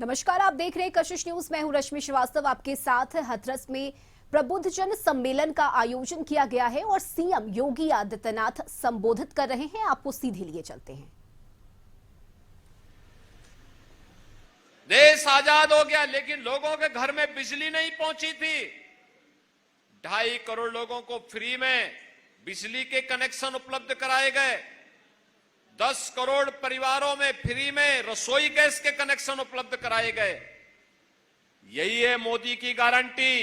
नमस्कार, आप देख रहे हैं कशिश न्यूज। मैं हूं रश्मि श्रीवास्तव आपके साथ। हाथरस में प्रबुद्धजन सम्मेलन का आयोजन किया गया है और सीएम योगी आदित्यनाथ संबोधित कर रहे हैं। आपको सीधे लिए चलते हैं। देश आजाद हो गया, लेकिन लोगों के घर में बिजली नहीं पहुंची थी। 2.5 करोड़ लोगों को फ्री में बिजली के कनेक्शन उपलब्ध कराए गए। 10 करोड़ परिवारों में फ्री में रसोई गैस के कनेक्शन उपलब्ध कराए गए। यही है मोदी की गारंटी।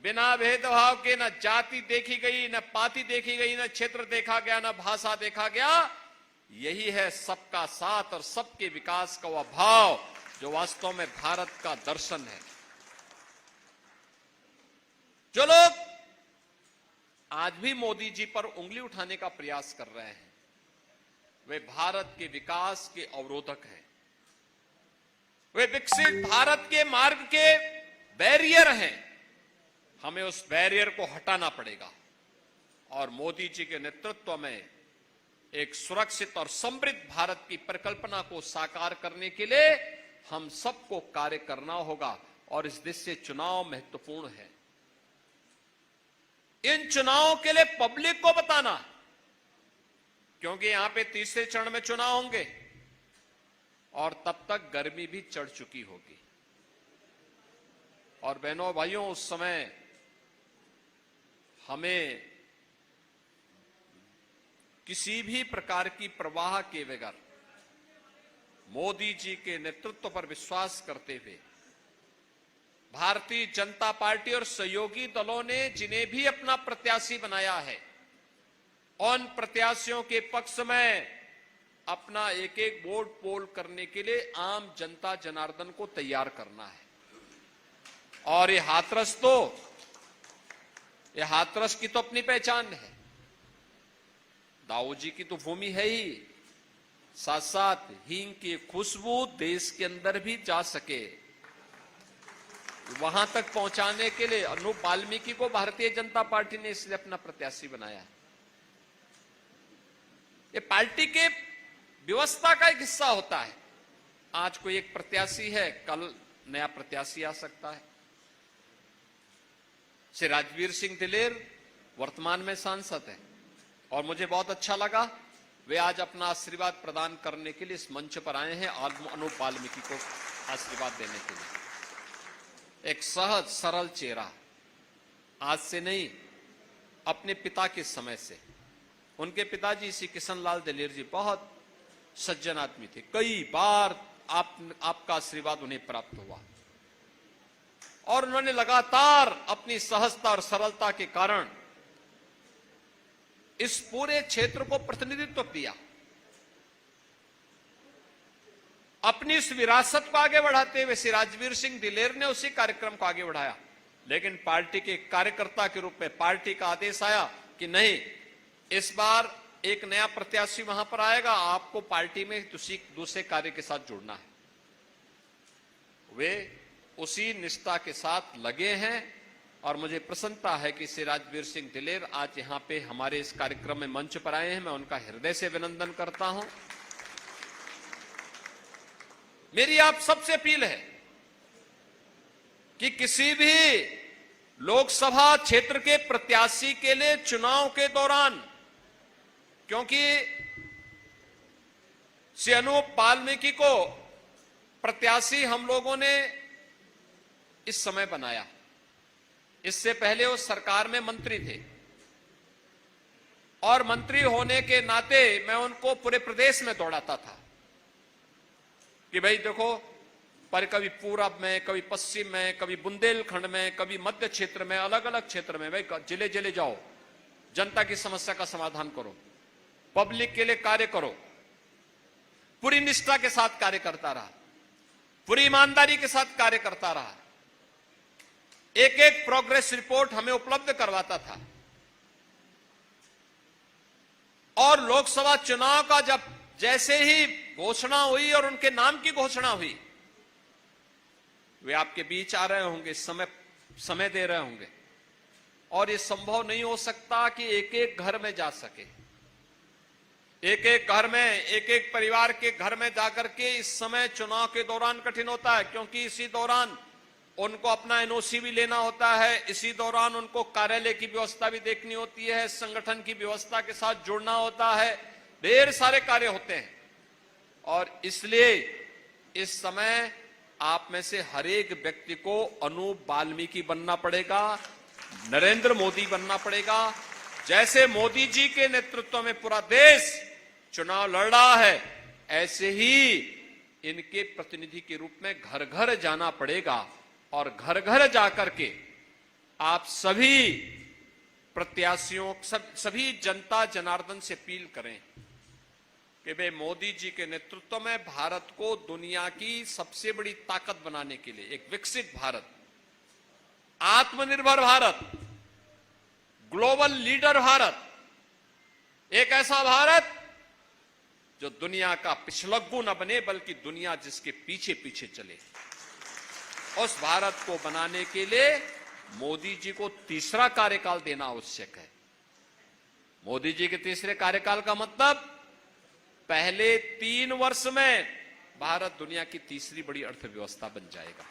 बिना भेदभाव के न जाति देखी गई, न पाति देखी गई, न क्षेत्र देखा गया, न भाषा देखा गया। यही है सबका साथ और सबके विकास का वह भाव जो वास्तव में भारत का दर्शन है। जो लोग आज भी मोदी जी पर उंगली उठाने का प्रयास कर रहे हैं, वे भारत के विकास के अवरोधक हैं। वे विकसित भारत के मार्ग के बैरियर हैं। हमें उस बैरियर को हटाना पड़ेगा और मोदी जी के नेतृत्व में एक सुरक्षित और समृद्ध भारत की परिकल्पना को साकार करने के लिए हम सबको कार्य करना होगा और इस दृष्टि से चुनाव महत्वपूर्ण है। इन चुनावों के लिए पब्लिक को बताना, क्योंकि यहां पे तीसरे चरण में चुनाव होंगे और तब तक गर्मी भी चढ़ चुकी होगी। और बहनों भाइयों, उस समय हमें किसी भी प्रकार की परवाह के बगैर मोदी जी के नेतृत्व पर विश्वास करते हुए भारतीय जनता पार्टी और सहयोगी दलों ने जिन्हें भी अपना प्रत्याशी बनाया है, उन प्रत्याशियों के पक्ष में अपना एक एक वोट पोल करने के लिए आम जनता जनार्दन को तैयार करना है। और ये हाथरस की तो अपनी पहचान है। दाऊ जी की तो भूमि है ही, साथ साथ हींग की खुशबू देश के अंदर भी जा सके, वहां तक पहुंचाने के लिए अनूप वाल्मीकि को भारतीय जनता पार्टी ने इसलिए अपना प्रत्याशी बनाया है। ये पार्टी के व्यवस्था का एक हिस्सा होता है। आज कोई एक प्रत्याशी है, कल नया प्रत्याशी आ सकता है। श्री राजवीर सिंह दिलेर वर्तमान में सांसद है और मुझे बहुत अच्छा लगा वे आज अपना आशीर्वाद प्रदान करने के लिए इस मंच पर आए हैं और अनूप वाल्मीकि को आशीर्वाद देने के लिए। एक सहज सरल चेहरा, आज से नहीं, अपने पिता के समय से। उनके पिताजी श्री किशन लाल दिलेर जी बहुत सज्जन आदमी थे। कई बार आपका आशीर्वाद उन्हें प्राप्त हुआ और उन्होंने लगातार अपनी सहजता और सरलता के कारण इस पूरे क्षेत्र को प्रतिनिधित्व दिया। अपनी इस विरासत को आगे बढ़ाते हुए श्री राजवीर सिंह दिलेर ने उसी कार्यक्रम को आगे बढ़ाया। लेकिन पार्टी के कार्यकर्ता के रूप में पार्टी का आदेश आया कि नहीं, इस बार एक नया प्रत्याशी वहां पर आएगा, आपको पार्टी में दूसरे कार्य के साथ जुड़ना है। वे उसी निष्ठा के साथ लगे हैं और मुझे प्रसन्नता है कि श्री राजवीर सिंह दिलेर आज यहां पे हमारे इस कार्यक्रम में मंच पर आए हैं। मैं उनका हृदय से अभिनंदन करता हूं। मेरी आप सबसे अपील है कि किसी भी लोकसभा क्षेत्र के प्रत्याशी के लिए चुनाव के दौरान, क्योंकि श्री अनूप वाल्मीकि को प्रत्याशी हम लोगों ने इस समय बनाया, इससे पहले वो सरकार में मंत्री थे और मंत्री होने के नाते मैं उनको पूरे प्रदेश में दौड़ाता था कि भाई देखो, पर कभी पूरब में, कभी पश्चिम में, कभी बुंदेलखंड में, कभी मध्य क्षेत्र में, अलग अलग क्षेत्र में, भाई जिले जिले जाओ, जनता की समस्या का समाधान करो, पब्लिक के लिए कार्य करो। पूरी निष्ठा के साथ कार्य करता रहा, पूरी ईमानदारी के साथ कार्य करता रहा। एक एक प्रोग्रेस रिपोर्ट हमें उपलब्ध करवाता था और लोकसभा चुनाव का जब जैसे ही घोषणा हुई और उनके नाम की घोषणा हुई, वे आपके बीच आ रहे होंगे, समय दे रहे होंगे और ये संभव नहीं हो सकता कि एक एक घर में जा सके। एक एक घर में, एक एक परिवार के घर में जाकर के इस समय चुनाव के दौरान कठिन होता है, क्योंकि इसी दौरान उनको अपना एनओसी भी लेना होता है, इसी दौरान उनको कार्यालय की व्यवस्था भी देखनी होती है, संगठन की व्यवस्था के साथ जुड़ना होता है, ढेर सारे कार्य होते हैं। और इसलिए इस समय आप में से हर एक व्यक्ति को अनूप वाल्मीकि बनना पड़ेगा, नरेंद्र मोदी बनना पड़ेगा। जैसे मोदी जी के नेतृत्व में पूरा देश चुनाव लड़ रहा है, ऐसे ही इनके प्रतिनिधि के रूप में घर घर जाना पड़ेगा और घर घर जाकर के आप सभी प्रत्याशियों, सभी जनता जनार्दन से अपील करें कि वे मोदी जी के नेतृत्व में भारत को दुनिया की सबसे बड़ी ताकत बनाने के लिए एक विकसित भारत, आत्मनिर्भर भारत, ग्लोबल लीडर भारत, एक ऐसा भारत जो दुनिया का पिछलग्गू न बने बल्कि दुनिया जिसके पीछे पीछे चले, उस भारत को बनाने के लिए मोदी जी को तीसरा कार्यकाल देना आवश्यक है। मोदी जी के तीसरे कार्यकाल का मतलब पहले 3 वर्ष में भारत दुनिया की तीसरी बड़ी अर्थव्यवस्था बन जाएगा।